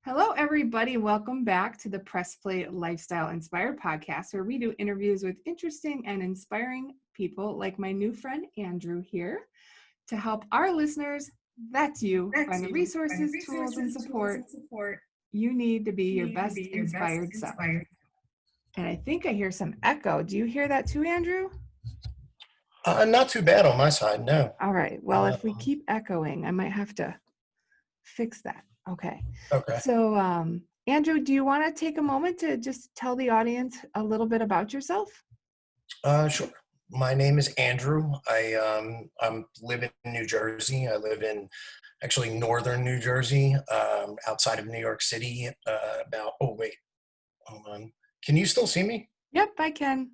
Hello, everybody. Welcome back to the Press Play Lifestyle Inspired podcast, where we do interviews with interesting and inspiring people like my new friend Andrew here to help our listeners, that's you, find the resources, tools, and support you need to be your best inspired self. And I think I hear some echo. Do you hear that too, Andrew? Not too bad on my side, no. All right. Well, if we keep echoing, I might have to fix that. Okay. So, Andrew, do you want to take a moment to just tell the audience a little bit about yourself? Sure. My name is Andrew. I'm live in New Jersey. I live in actually northern New Jersey, outside of New York City. Hold on. Can you still see me? Yep, I can.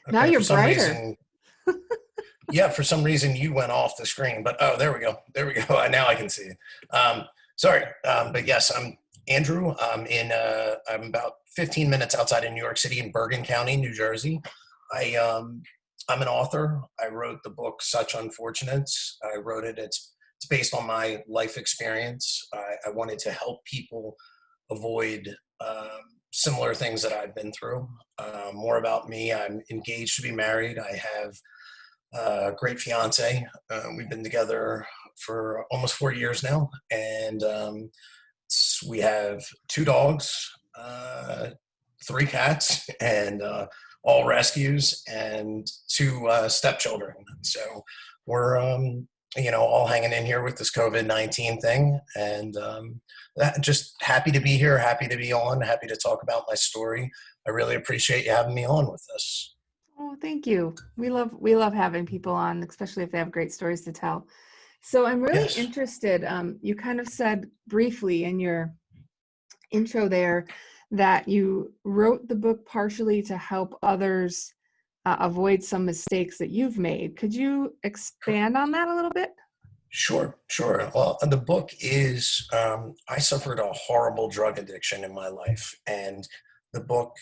Okay, now you're brighter. Reason, yeah, for some reason you went off the screen, but there we go. Now I can see it. Sorry, but yes, I'm Andrew. I'm about 15 minutes outside of New York City in Bergen County, New Jersey. I'm an author. I wrote the book Such Unfortunates. I wrote it. It's based on my life experience. I wanted to help people avoid similar things that I've been through. More about me. I'm engaged to be married. I have a great fiance. We've been together for almost 4 years now, and we have 2 dogs, 3 cats, and all rescues, and 2 stepchildren. So we're all hanging in here with this COVID-19 thing, and just happy to be here, happy to be on, happy to talk about my story. I really appreciate you having me on with this. Oh, thank you. We love having people on, especially if they have great stories to tell. So I'm really interested. You kind of said briefly in your intro there that you wrote the book partially to help others avoid some mistakes that you've made. Could you expand on that a little bit? Sure. Well, the book is, I suffered a horrible drug addiction in my life, and the book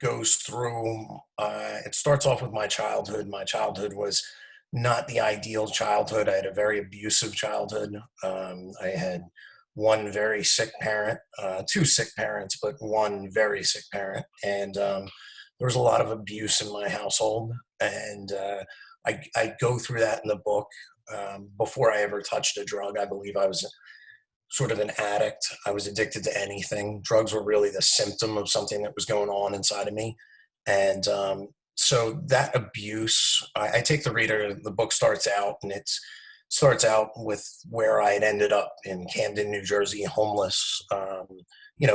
goes through, it starts off with my childhood. My childhood was not the ideal childhood. I had a very abusive childhood. I had one very sick parent, 2 sick parents, but one very sick parent. And there was a lot of abuse in my household. And I go through that in the book. Before I ever touched a drug, I believe I was sort of an addict. I was addicted to anything. Drugs were really the symptom of something that was going on inside of me. And so that abuse, I take the reader, the book starts out, and it starts out with where I had ended up in Camden, New Jersey, homeless,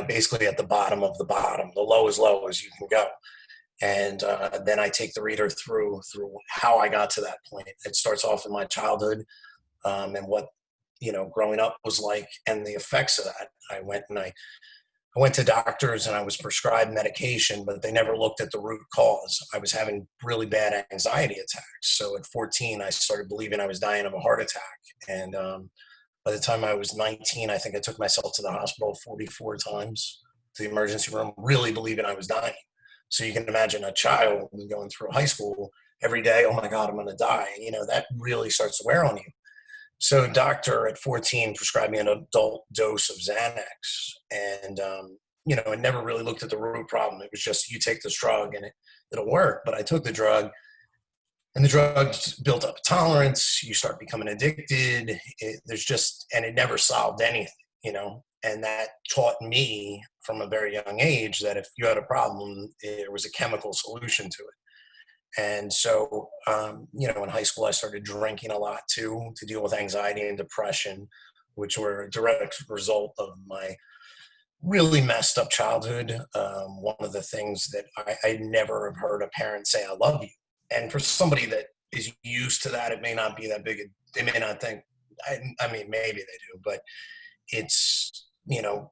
basically at the bottom of the bottom, the low as you can go. And then I take the reader through how I got to that point. It starts off in my childhood, and what growing up was like, and the effects of that. I went to doctors and I was prescribed medication, but they never looked at the root cause. I was having really bad anxiety attacks. So at 14, I started believing I was dying of a heart attack. And by the time I was 19, I think I took myself to the hospital 44 times, to the emergency room, really believing I was dying. So you can imagine a child going through high school every day, oh my God, I'm going to die. That really starts to wear on you. So a doctor at 14 prescribed me an adult dose of Xanax. And, it never really looked at the root problem. It was just, you take this drug and it'll work. But I took the drug, and the drug built up a tolerance. You start becoming addicted. It never solved anything, and that taught me from a very young age that if you had a problem, there was a chemical solution to it. And so, in high school, I started drinking a lot too, to deal with anxiety and depression, which were a direct result of my really messed up childhood. One of the things that I never have heard a parent say, I love you. And for somebody that is used to that, it may not be that big. They may not think, I mean, maybe they do, but it's,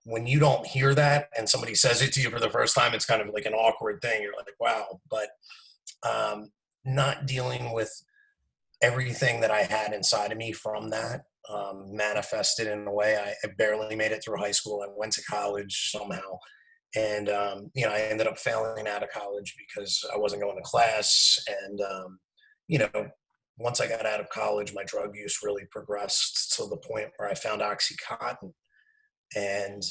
when you don't hear that and somebody says it to you for the first time, it's kind of like an awkward thing. You're like, wow. But not dealing with everything that I had inside of me from that manifested in a way. I barely made it through high school. I went to college somehow. And, I ended up failing out of college because I wasn't going to class. And, once I got out of college, my drug use really progressed to the point where I found OxyContin. And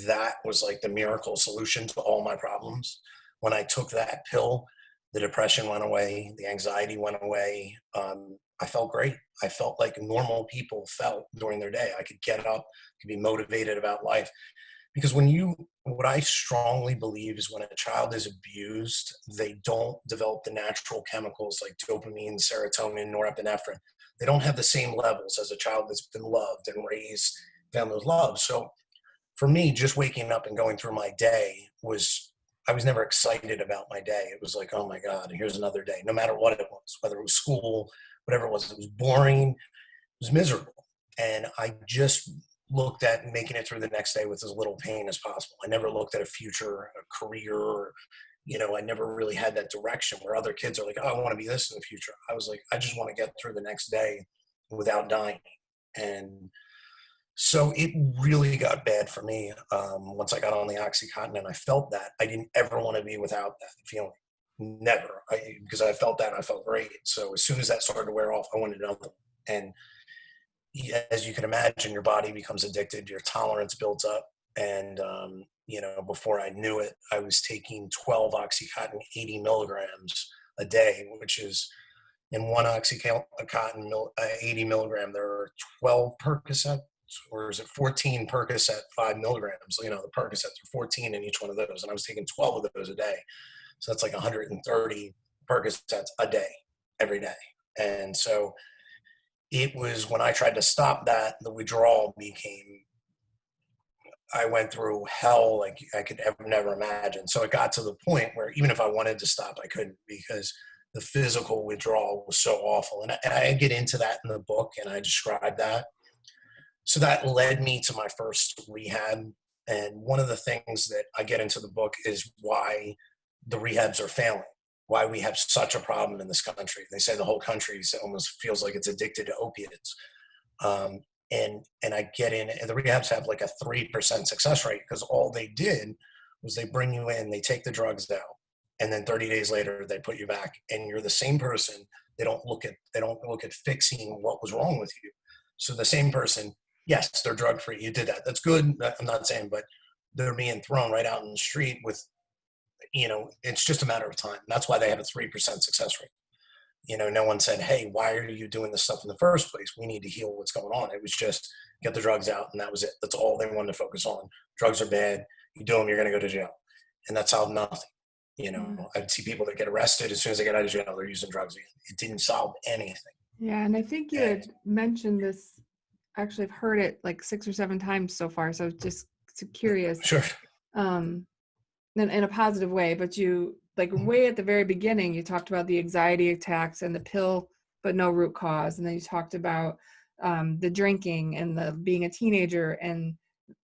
that was like the miracle solution to all my problems. When I took that pill, the depression went away, the anxiety went away. I felt great. I felt like normal people felt during their day. I could get up, could be motivated about life. Because what I strongly believe is when a child is abused, they don't develop the natural chemicals like dopamine, serotonin, norepinephrine. They don't have the same levels as a child that's been loved and raised, family with love. So for me, just waking up and going through my day I was never excited about my day. It was like, oh my God, here's another day, no matter what it was, whether it was school, whatever it was boring, it was miserable. And I just looked at making it through the next day with as little pain as possible. I never looked at a future, a career, or, I never really had that direction where other kids are like, oh, I want to be this in the future. I was like, I just want to get through the next day without dying. And so it really got bad for me once I got on the Oxycontin, and I felt that. I didn't ever want to be without that feeling. Never. Because I felt that, I felt great. So as soon as that started to wear off, I wanted another. And as you can imagine, your body becomes addicted, your tolerance builds up. And, before I knew it, I was taking 12 Oxycontin, 80 milligrams a day, which is in one Oxycontin 80 milligram, there are 12 Percocet, or is it 14 Percocet 5 milligrams? The Percocets are 14 in each one of those. And I was taking 12 of those a day. So that's like 130 Percocets a day, every day. And so it was when I tried to stop that, the withdrawal I went through hell like I could never imagine. So it got to the point where even if I wanted to stop, I couldn't, because the physical withdrawal was so awful. And I get into that in the book, and I describe that. So that led me to my first rehab. And one of the things that I get into the book is why the rehabs are failing, why we have such a problem in this country. They say the whole country almost feels like it's addicted to opiates. And I get in, and the rehabs have like a 3% success rate, because all they did was they bring you in, they take the drugs out, and then 30 days later they put you back, and you're the same person. They don't look at fixing what was wrong with you. So the same person, yes, they're drug free. You did that. That's good. I'm not saying, but they're being thrown right out in the street with, it's just a matter of time. That's why they have a 3% success rate. No one said, hey, why are you doing this stuff in the first place? We need to heal what's going on. It was just get the drugs out, and that was it. That's all they wanted to focus on. Drugs are bad. You do them, you're going to go to jail. And that solved nothing. I'd see people that get arrested as soon as they get out of jail, they're using drugs again. It didn't solve anything. Yeah, and I think you had mentioned this. Actually, I've heard it like 6 or 7 times so far, so just curious. Sure. In a positive way, but you, like, way at the very beginning, you talked about the anxiety attacks and the pill, but no root cause. And then you talked about the drinking and the being a teenager,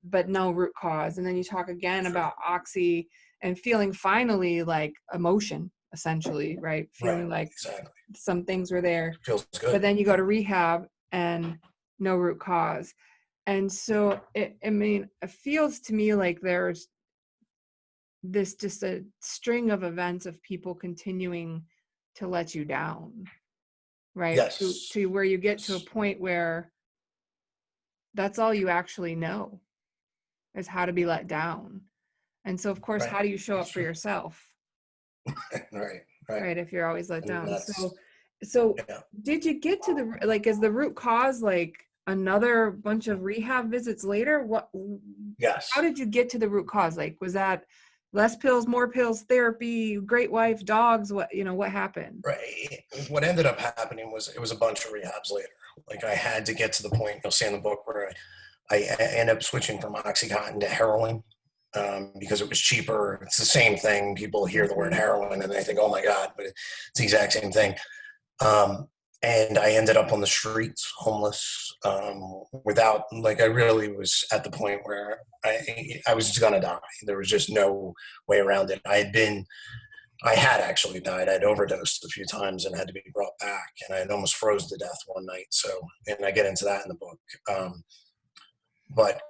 but no root cause. And then you talk again about Oxy and feeling finally like emotion, essentially, right? Feeling like exactly. some things were there. Feels good. But then you go to rehab and no root cause. And so it feels to me like there's this just a string of events of people continuing to let you down, right? Yes. To where you get to a point where that's all you actually know is how to be let down. And so, of course, how do you show up for yourself? Right. If you're always let down. So did you get to the, like, is the root cause like another bunch of rehab visits later? Yes. How did you get to the root cause? Like, was that less pills, more pills, therapy, great wife, dogs? What happened? Right. What ended up happening was it was a bunch of rehabs later. Like, I had to get to the point, you'll see in the book, where I ended up switching from Oxycontin to heroin because it was cheaper. It's the same thing. People hear the word heroin and they think, oh my God, but it's the exact same thing. And I ended up on the streets, homeless, without, like, I really was at the point where I was just gonna die. There was just no way around it. I had actually died. I'd overdosed a few times and had to be brought back, and I had almost froze to death one night. So, and I get into that in the book. But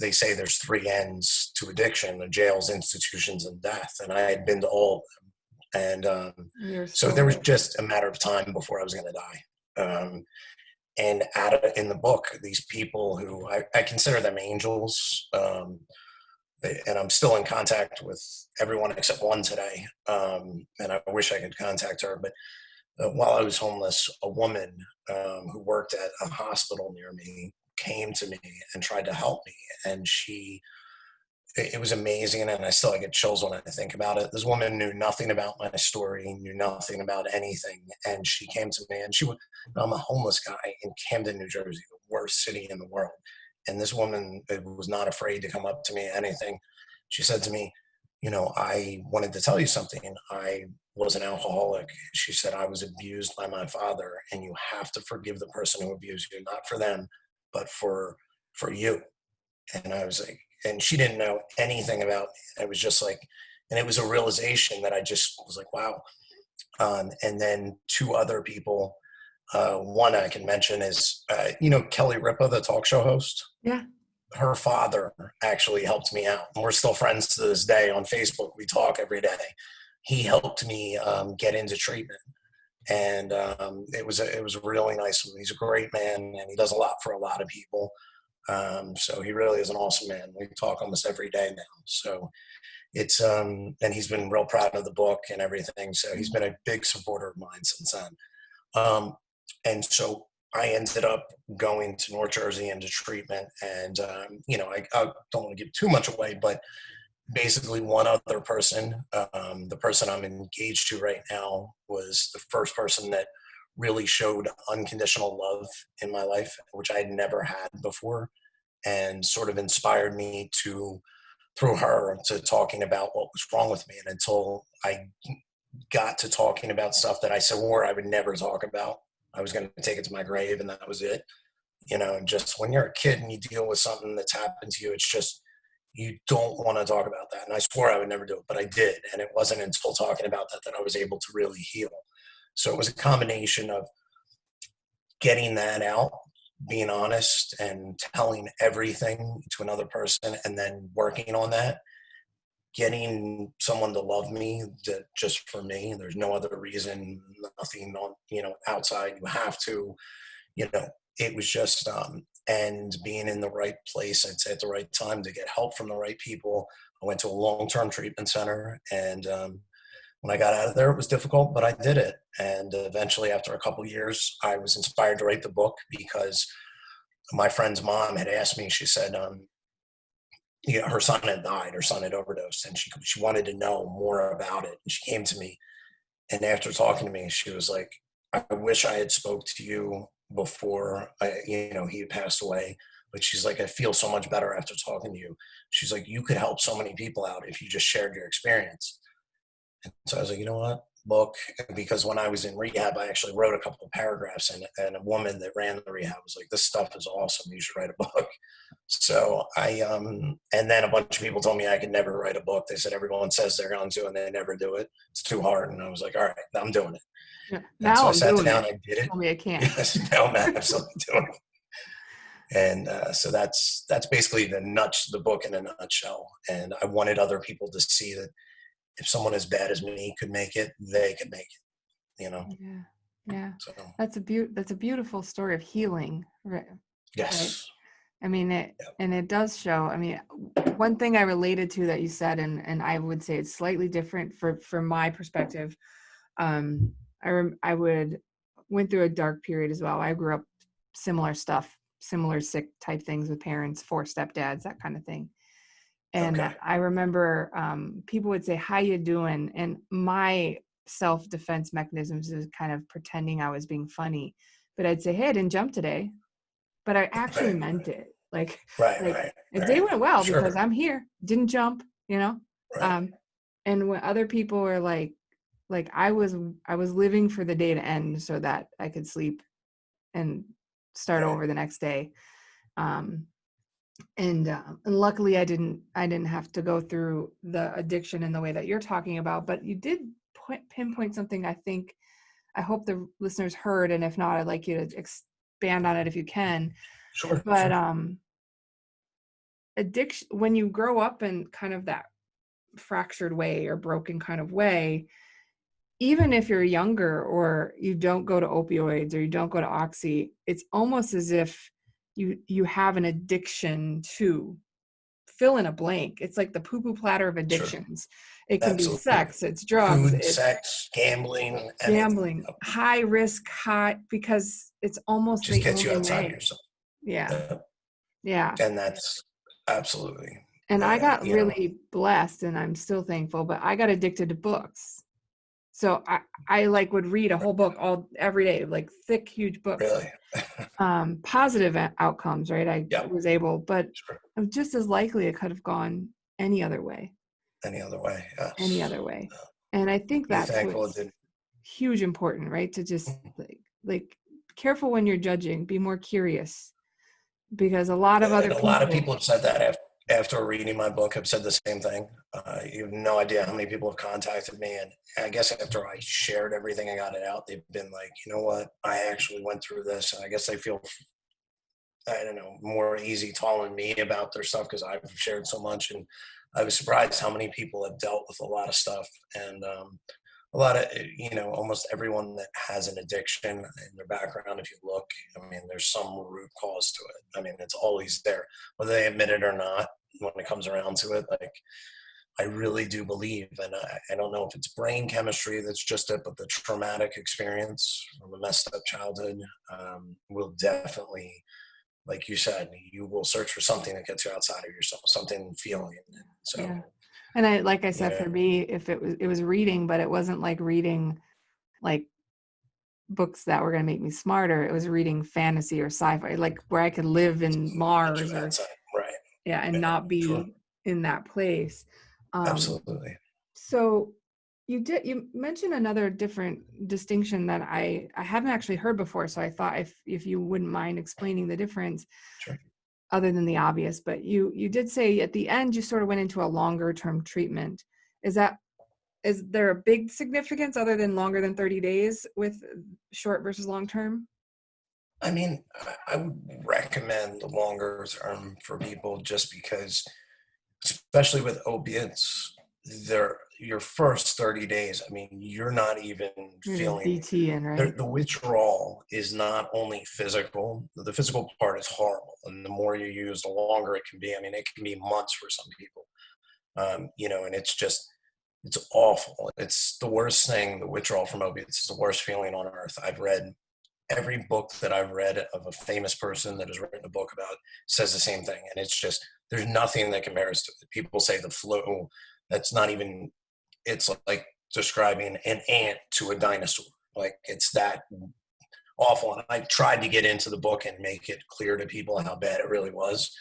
they say there's 3 ends to addiction: the jails, institutions, and death. And I had been to all of them. And so there was just a matter of time before I was going to die. And in the book, these people who I consider them angels, and I'm still in contact with everyone except one today. And I wish I could contact her. But while I was homeless, a woman who worked at a hospital near me came to me and tried to help me. And it was amazing. And I still get chills when I think about it. This woman knew nothing about my story, knew nothing about anything. And she came to me and I'm a homeless guy in Camden, New Jersey, the worst city in the world. And this woman was not afraid to come up to me, anything. She said to me, I wanted to tell you something. I was an alcoholic. She said, I was abused by my father, and you have to forgive the person who abused you, not for them, but for you. And I was like, and she didn't know anything about me. I was just like, and it was a realization that I just was like, wow. And then two other people, one I can mention is, Kelly Ripa, the talk show host. Yeah. Her father actually helped me out. And we're still friends to this day on Facebook. We talk every day. He helped me get into treatment. And it was really nice. He's a great man, and he does a lot for a lot of people. So he really is an awesome man. We talk almost every day now. So it's and he's been real proud of the book and everything. So he's been a big supporter of mine since then. And so I ended up going to North Jersey into treatment, and I don't want to give too much away, but basically one other person, the person I'm engaged to right now, was the first person that really showed unconditional love in my life, which I had never had before, and sort of inspired me through her to talking about what was wrong with me. And until I got to talking about stuff that I swore I would never talk about, I was going to take it to my grave, and that was it. And just when you're a kid and you deal with something that's happened to you, it's just, you don't want to talk about that. And I swore I would never do it, but I did. And it wasn't until talking about that I was able to really heal. So it was a combination of getting that out, being honest and telling everything to another person, and then working on that, getting someone to love me, just for me. There's no other reason, nothing on, outside. You have to, you know, it was just, and being in the right place, I'd say, at the right time to get help from the right people. I went to a long-term treatment center, and when I got out of there, it was difficult, but I did it. And eventually, after a couple of years, I was inspired to write the book because my friend's mom had asked me. She said, her son had died, her son had overdosed, and she wanted to know more about it. And she came to me, and after talking to me, she was like, I wish I had spoke to you before he had passed away. But she's like, I feel so much better after talking to you. She's like, you could help so many people out if you just shared your experience. And so I was like, you know what, book. Because when I was in rehab, I actually wrote a couple of paragraphs, and a woman that ran the rehab was like, this stuff is awesome, you should write a book. So and then a bunch of people told me I could never write a book. They said everyone says they're going to, and they never do it. It's too hard. And I was like, all right, I'm doing it. Yeah. And so Now I I'm sat doing down, it. I did it. Tell me I can't. Yes, now I'm absolutely doing it. And so that's basically the book in a nutshell. And I wanted other people to see that if someone as bad as me could make it, they could make it. Yeah. Yeah. So That's a beautiful story of healing, right? Right. yes. I mean, Yeah. and it does show. I mean, one thing I related to that you said, and I would say it's slightly different from my perspective. I went through a dark period as well. I grew up similar stuff, similar sick type things with parents, 4 stepdads, that kind of thing. And Okay. I remember people would say, "How you doing?" And my self-defense mechanisms is kind of pretending I was being funny, but I'd say, "Hey, I didn't jump today," but I actually Right. meant it. Like, Right. like Right. the day Right. went well because Sure. I'm here, didn't jump, you know. Right. Um, and when other people were like I was living for the day to end so that I could sleep and start Right. over the next day. Um, and luckily I didn't have to go through the addiction in the way that you're talking about, but you did pinpoint something I hope the listeners heard, and if not, I'd like you to expand on it if you can. Sure. But Sure. addiction, when you grow up in kind of that fractured way or broken kind of way, even if you're younger or you don't go to opioids or you don't go to oxy, it's almost as if you have an addiction to fill in a blank. It's like the poo-poo platter of Sure. addictions. It can be Absolutely. sex, it's drugs, Food, it's sex, gambling, anything. gambling, high risk, high, because it's almost Just the gets you only outside of way. yourself. Yeah. Yeah. Yeah. And that's absolutely, And I got you know, really blessed and I'm still thankful, but I got addicted to books. So I like would read a whole book every day, like thick, huge books, really. positive outcomes, right? I Yeah. was able, but Sure. just as likely it could have gone any other way, Any other way. any Yes. other way. And I think Be that's thankful it what's did. huge important, right? To just like careful when you're judging, be more curious because a lot of And other a lot of people, people have said that after reading my book, have said the same thing. You have no idea how many people have contacted me. And I guess after I shared everything and got it out, they've been like, you know what? I actually went through this. And I guess they feel, I don't know, more easy telling me about their stuff because I've shared so much. And I was surprised how many people have dealt with a lot of stuff. And a lot of, almost everyone that has an addiction in their background, if you look, I mean, there's some root cause to it. I mean, it's always there, whether they admit it or not. When it comes around to it, like, I really do believe, and I don't know if it's brain chemistry that's just it, but the traumatic experience from a messed up childhood will definitely, like you said, you will search for something that gets you outside of yourself, something feeling. So, yeah. And like I you said, know, for me, if it was reading, but it wasn't like reading like books that were going to make me smarter. It was reading fantasy or sci-fi, like where I could live in get you Mars or outside. Right. yeah, and Yeah. not Sure. be in that place. Um, Absolutely. so you mentioned another different distinction that I haven't actually heard before. So I thought if you wouldn't mind explaining the difference Sure. other than the obvious, but you did say at the end you sort of went into a longer term treatment. Is that is there a big significance other than longer than 30 days with short versus long term? I mean, I would recommend the longer term for people just because, especially with opiates, your first 30 days, I mean, you're not even You're just feeling DTing, right? the withdrawal is not only physical, the physical part is horrible. And the more you use, the longer it can be. I mean, it can be months for some people, and it's awful. It's the worst thing. The withdrawal from opiates is the worst feeling on earth. I've read every book that I've read of a famous person that has written a book about says the same thing. And it's just, there's nothing that compares to it. People say the flu, that's not even, it's like describing an ant to a dinosaur. Like it's that awful. And I tried to get into the book and make it clear to people how bad it really was.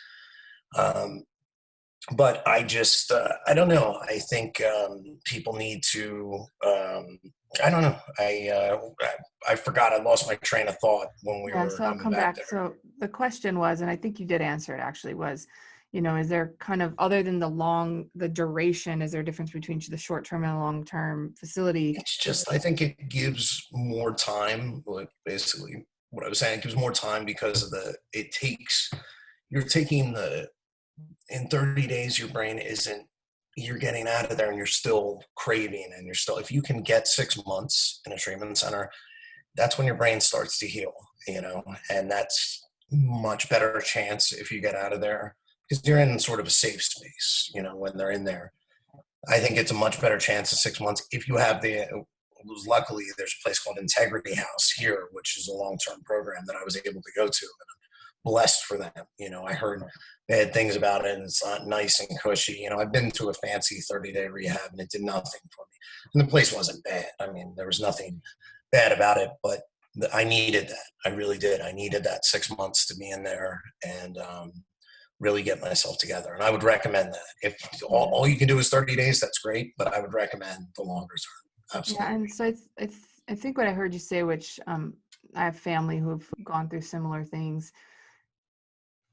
Um, but I don't know. I think people need to, I don't know. I forgot. I lost my train of thought when we Yeah, were so I'll coming come back back. there. So the question was, and I think you did answer it actually, was, is there kind of, other than the duration, is there a difference between the short term and long term facility? It's just, I think it gives more time, like basically what I was saying, it gives more time because you're taking in 30 days, your brain isn't, you're getting out of there and you're still craving and if you can get 6 months in a treatment center, that's when your brain starts to heal, and that's much better chance if you get out of there because you're in sort of a safe space, when they're in there. I think it's a much better chance of 6 months if you have luckily there's a place called Integrity House here, which is a long-term program that I was able to go to. And I'm blessed for them. I heard bad things about it and it's not nice and cushy. I've been to a fancy 30-day rehab and it did nothing for me. And the place wasn't bad. I mean, there was nothing bad about it, but I needed that. I really did. I needed that 6 months to be in there and really get myself together. And I would recommend that. If Yeah. all you can do is 30 days, that's great, but I would recommend the longer term. Yeah, Absolutely. and so I think what I heard you say, which I have family who've gone through similar things.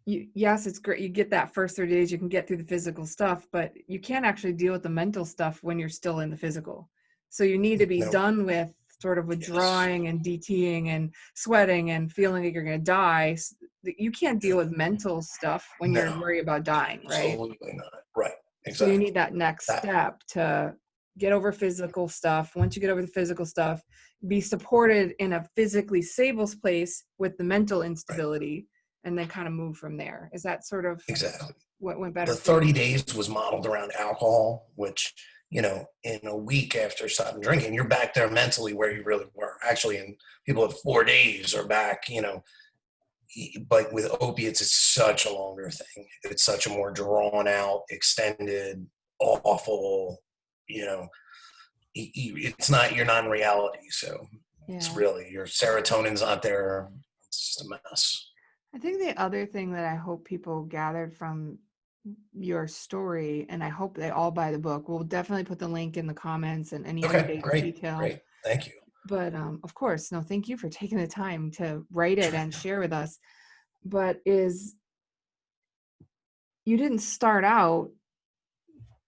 Yes, it's great. You get that first 30 days, you can get through the physical stuff, but you can't actually deal with the mental stuff when you're still in the physical. So you need to be No, done with sort of yes, withdrawing and DTing and sweating and feeling like you're going to die. You can't deal with mental stuff when you're no, worried about dying, right? absolutely not. Right, So you need exactly. that next That step to get over physical stuff. Once you get over the physical stuff, be supported in a physically stable place with the mental Right. instability, and then kind of move from there. Is that sort of Exactly. what went better The for you? 30 days was modeled around alcohol, which, in a week after stopping drinking, you're back there mentally where you really were. Actually, and people at 4 days are back, but with opiates, it's such a longer thing. It's such a more drawn out, extended, awful, it's not, you're not in reality. So it's Yeah. really, your serotonin's not there. It's just a mess. I think the other thing that I hope people gathered from your story, and I hope they all buy the book. We'll definitely put the link in the comments and any other Okay, great. detail. Great. Thank you. But of course, no, thank you for taking the time to write it and share with us. But you didn't start out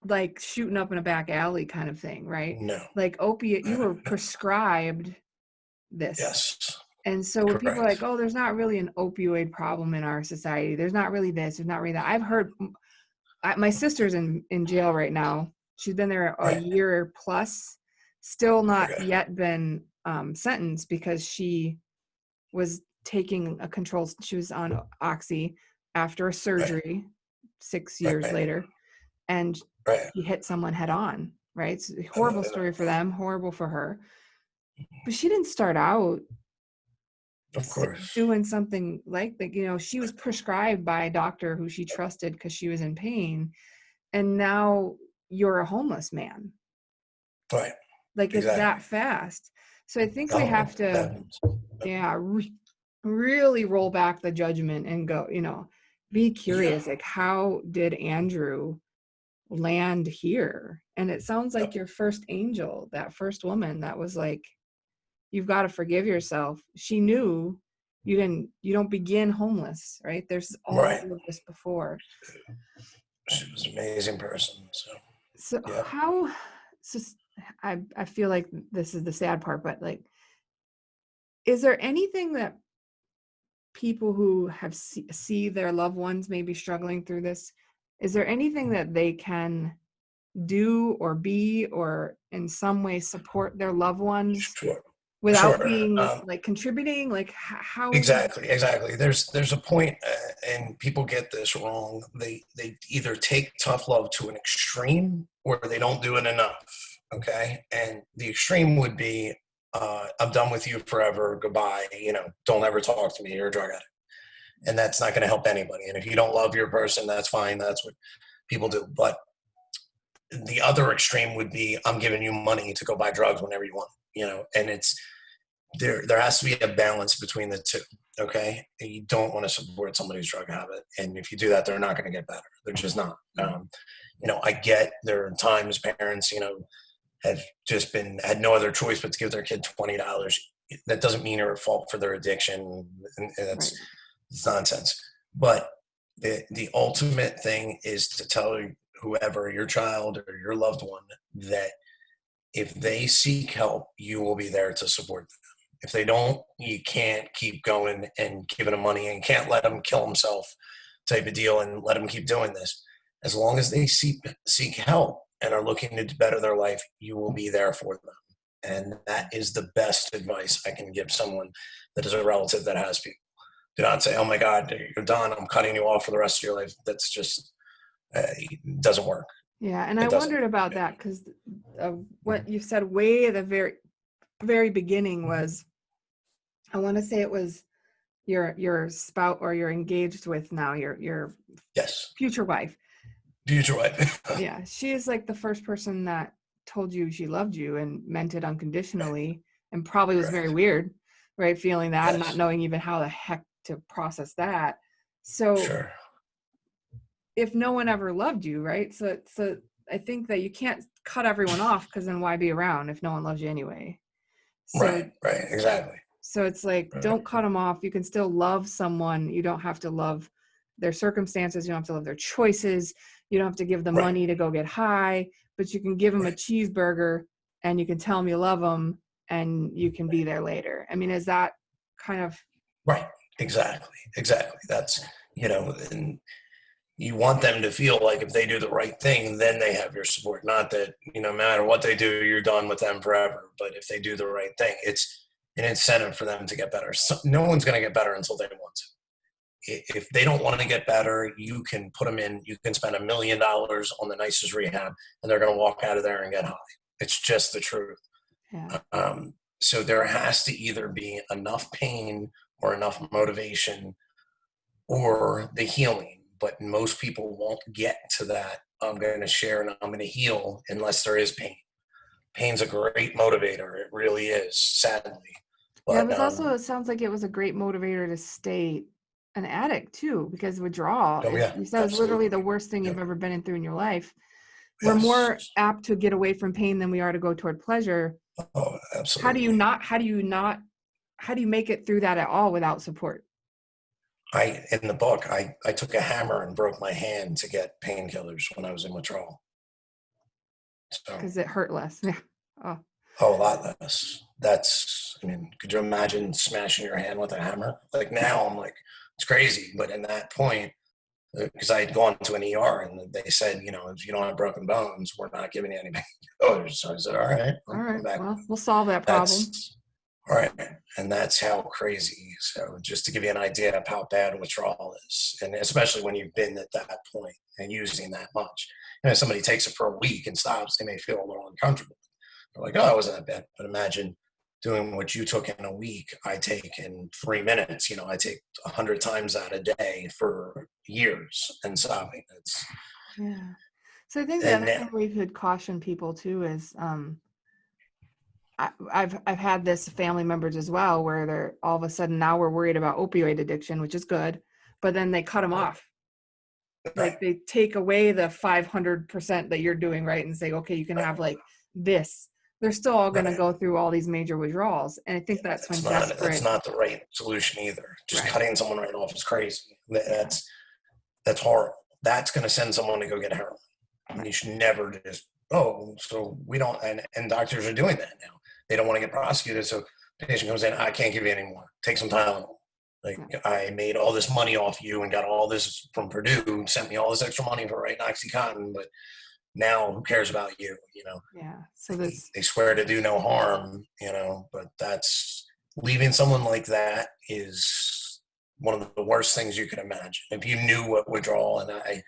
like shooting up in a back alley kind of thing, right? No. Like opiate, you were No. prescribed this. Yes. And so when people are like, Correct. oh, there's not really an opioid problem in our society. There's not really this, there's not really that. I've heard my sister's in jail right now. She's been there a Right. year plus, still not Okay. yet been sentenced because she was taking a control. She was on Oxy after a Right. surgery 6 years Right. later, and Right. she hit someone head on. Right, it's a horrible story for them, horrible for her. But she didn't start out Of course. doing something like that. She was prescribed by a doctor who she trusted because she was in pain, and now you're a homeless man. Right. Like, it's Exactly. that fast. So I think we Oh, have it to, happens. yeah, really roll back the judgment and go, be Yeah. curious. Like, how did Andrew land here? And it sounds like Yep. your first angel, that first woman that was like, you've got to forgive yourself. She knew you don't begin homeless, right? There's all Right. of this before. She was an amazing person. So, So yeah. so I feel like this is the sad part, but like, is there anything that people who have see their loved ones maybe struggling through this, is there anything that they can do or be or in some way support their loved ones Sure. without Sure. being like contributing? Like how Exactly. There's a point, and people get this wrong. They either take tough love to an extreme, or they don't do it enough. Okay, and the extreme would be, I'm done with you forever. Goodbye. Don't ever talk to me. You're a drug addict, and that's not going to help anybody. And if you don't love your person, that's fine. That's what people do. But the other extreme would be, I'm giving you money to go buy drugs whenever you want. And it's there has to be a balance between the two. Okay, you don't want to support somebody's drug habit, and if you do that, they're not going to get better. They're just not. I get there are times parents have just had no other choice but to give their kid $20. That doesn't mean they're at fault for their addiction, and right. it's nonsense. But the ultimate thing is to tell whoever, your child or your loved one, that if they seek help, you will be there to support them. If they don't, you can't keep going and giving them money, and can't let them kill himself type of deal and let them keep doing this. As long as they seek help and are looking to better their life, you will be there for them. And that is the best advice I can give someone that is a relative that has people. Do not say, oh my God, you're done, I'm cutting you off for the rest of your life. That's just, it doesn't work. Yeah, and I It doesn't. wondered about that because what you said way at the very very beginning was, I want to say it was your spouse, or you're engaged with now, your Yes. future wife. Future wife. Yeah, she is like the first person that told you she loved you and meant it unconditionally, and probably was very Correct. weird, right? Feeling that and not Yes. knowing even how the heck to process that. So Sure. if no one ever loved you, right? So I think that you can't cut everyone off, because then why be around if no one loves you anyway? So Right. Exactly. so it's like, Right. don't cut them off. You can still love someone. You don't have to love their circumstances. You don't have to love their choices. You don't have to give them Right. money to go get high, but you can give them a Right. cheeseburger, and you can tell them you love them, and you can be there later. I mean, is that kind of, Right. Exactly. That's, and you want them to feel like if they do the right thing, then they have your support. Not that, no matter what they do, you're done with them forever. But if they do the right thing, it's an incentive for them to get better. So no one's going to get better until they want to. If they don't want to get better, you can put them in, you can spend $1 million on the nicest rehab and they're going to walk out of there and get high. It's just the truth. Yeah. So there has to either be enough pain or enough motivation or the healing. But most people won't get to that. I'm going to share and I'm going to heal unless there is pain. Pain's a great motivator. It really is, sadly. Yeah, it But was also, it sounds like it was a great motivator to stay an addict too, because withdrawal, oh yeah, you said, is literally absolutely. the worst thing Yep. you've ever been through in your life. We're Yes. more apt to get away from pain than we are to go toward pleasure. Oh, How do you absolutely. not, how do you not, how do you make it through that at all without support? In the book, I took a hammer and broke my hand to get painkillers when I was in withdrawal. So, Because it hurt less. Yeah. Oh, oh, a lot less. I mean, could you imagine smashing your hand with a hammer? Like now, I'm like, it's crazy. But in that point, because I had gone to an ER and they said, if you don't have broken bones, we're not giving you any painkillers. So I said, all right, all I'm right. back. Well, we'll solve that problem. That's all right. And that's how crazy. So just to give you an idea of how bad withdrawal is, and especially when you've been at that point and using that much. If somebody takes it for a week and stops, they may feel a little uncomfortable. They're like, oh, it wasn't that bad. But imagine doing what you took in a week, I take in 3 minutes. I take 100 times that a day for years and stopping. Yeah. So I think the And other now, thing we could caution people too is, I've had this family members as well, where they're all of a sudden now we're worried about opioid addiction, which is good, but then they cut them off. right, Like they take away the 500% that you're doing right and say, okay, you can have like this. They're still all going to right. go through all these major withdrawals, and I think that's when That's desperate. not the right solution either. Just Right. cutting someone right off is crazy. Yeah. That's horrible. That's going to send someone to go get heroin. And Right. you should never just, oh, so we don't, and doctors are doing that now. They don't want to get prosecuted. So the patient comes in, I can't give you any more. Take some Tylenol. Like, Yeah. I made all this money off you and got all this from Purdue, sent me all this extra money for writing OxyContin, but now who cares about you? Yeah. So this, They swear to do no harm, but leaving someone like that is one of the worst things you can imagine. If you knew what withdrawal, and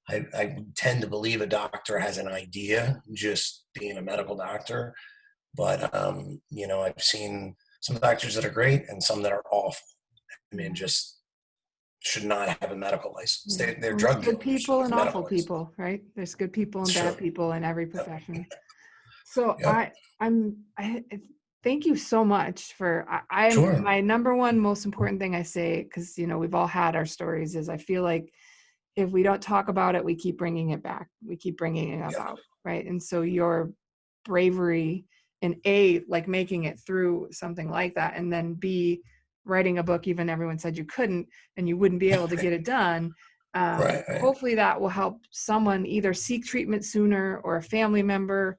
I tend to believe a doctor has an idea, just being a medical doctor. But, I've seen some doctors that are great and some that are awful. I mean, yeah. just should not have a medical license. Yeah. They're Well, there's drug good dealers people with and a medical awful license. people, right? There's good people It's and true. bad people in every Yep. profession. So Yep. I thank you so much for, I'm Sure. my number one most important thing I say, because we've all had our stories, is I feel like if we don't talk about it, we keep bringing it back. We keep bringing it Yep. about, right? And so your bravery in A, like making it through something like that, and then B, writing a book, even everyone said you couldn't and you wouldn't be able to get it done. Right. Right. Hopefully that will help someone either seek treatment sooner, or a family member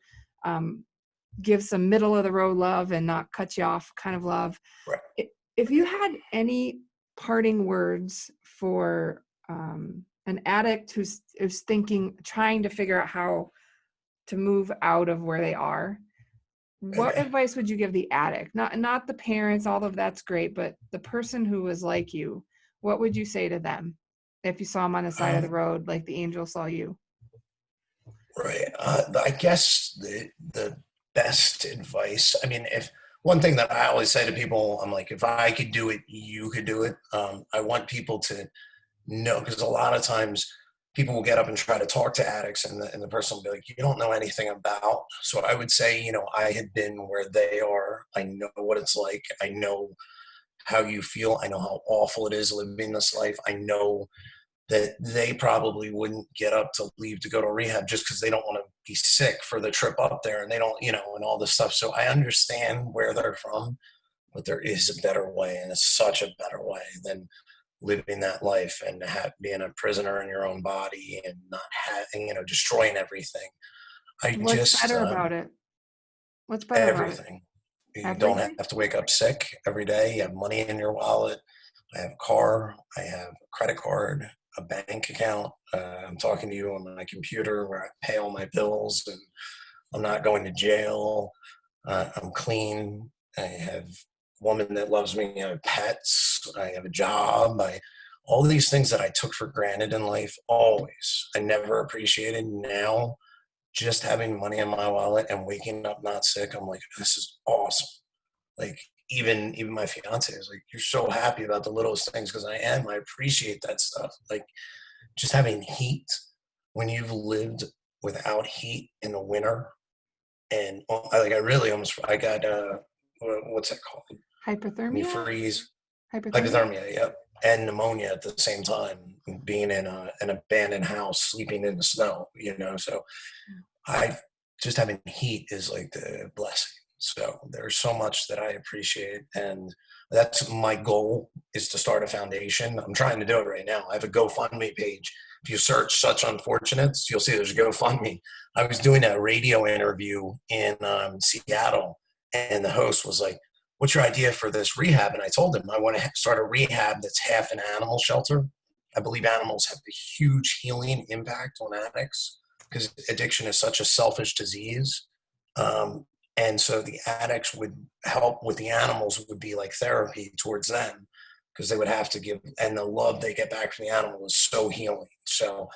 give some middle of the road love and not cut you off kind of love. Right. If you had any parting words for an addict who's thinking, trying to figure out how to move out of where they are, what Okay. advice would you give the addict? Not the parents, all of that's great, but the person who was like you, what would you say to them if you saw them on the side of the Um, road like the angel saw you? right. I guess the best advice. I mean, if one thing that I always say to people, I'm like, if I could do it, you could do it. I want people to know, because a lot of times people will get up and try to talk to addicts, and the person will be like, you don't know anything about. So I would say, I had been where they are. I know what it's like. I know how you feel. I know how awful it is living this life. I know that they probably wouldn't get up to leave to go to rehab just because they don't want to be sick for the trip up there, and they don't, and all this stuff. So I understand where they're from, but there is a better way, and it's such a better way than living that life and being a prisoner in your own body and not having, destroying everything. I What's just, better about it? What's better about it? everything. You don't Everything? have to wake up sick every day. You have money in your wallet. I have a car. I have a credit card. a bank account. I'm talking to you on my computer where I pay all my bills, and I'm not going to jail. I'm clean. I have a woman that loves me. I have pets. I have a job. All these things that I took for granted in life, always, I never appreciated. Now, just having money in my wallet and waking up not sick, I'm like, this is awesome. Like, even my fiance is like, you're so happy about the littlest things, because I am. I appreciate that stuff. Like, just having heat when you've lived without heat in the winter, and I really almost, I got what's that called when you Hypothermia? freeze? Hypothermia? Hypothermia, yep, and pneumonia at the same time, being in an abandoned house, sleeping in the snow. So I just having heat is like the blessing. So there's so much that I appreciate, and that's my goal, is to start a foundation. I'm trying to do it right now. I have a GoFundMe page. If you search "Such Unfortunates," you'll see there's a GoFundMe. I was doing a radio interview in Seattle, and the host was like, "What's your idea for this rehab?" And I told him I want to start a rehab that's half an animal shelter. I believe animals have a huge healing impact on addicts, because addiction is such a selfish disease. Um, and so the addicts would help with the animals, would be like therapy towards them, because they would have to give, and the love they get back from the animal is so healing. So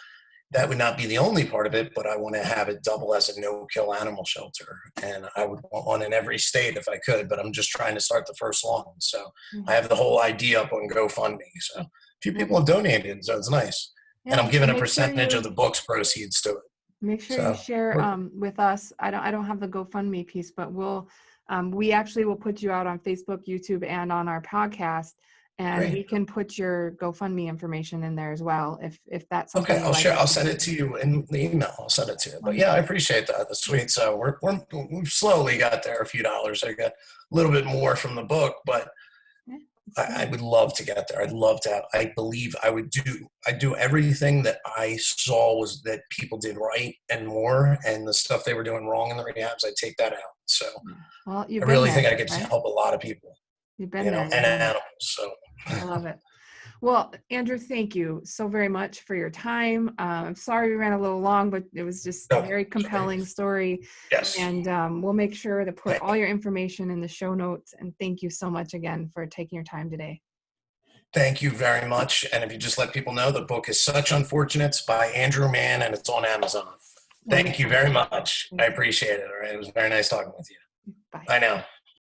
that would not be the only part of it, but I want to have it double as a no-kill animal shelter. And I would want one in every state if I could, but I'm just trying to start the first one. So I have the whole idea up on GoFundMe. So a few people have donated, so it's nice. And Yeah. I'm Well, giving a percentage of the book's proceeds to it. make sure you So share with us. I don't have the GoFundMe piece, but we actually will put you out on Facebook, YouTube, and on our podcast, and we great. can put your GoFundMe information in there as well if that's something Okay, you'd I'll like share. us I'll to send do. it to you in the email. I'll send it to you. But yeah, I Wonderful. appreciate that. That's sweet. So we've slowly got there, a few dollars. I got a little bit more from the book, but Yeah, it's I good. would love to get there. I'd love to have, I believe I do everything that I saw was that people did right and more, and the stuff they were doing wrong in the rehabs, I take that out. So Yeah. Well, I you've been really think there, I could right? help a lot of people, You've been there. and You've been there. animals. So I love it. Well, Andrew, thank you so very much for your time. I'm sorry we ran a little long, but it was just a no, very sorry. compelling story. Yes. And we'll make sure to put all your information in the show notes. And thank you so much again for taking your time today. Thank you very much. And if you just let people know, the book is Such Unfortunates by Andrew Mann, and it's on Amazon. Thank you Wonderful. very much. I Thank you. appreciate it. All right. It was very nice talking with you. Bye. Bye now.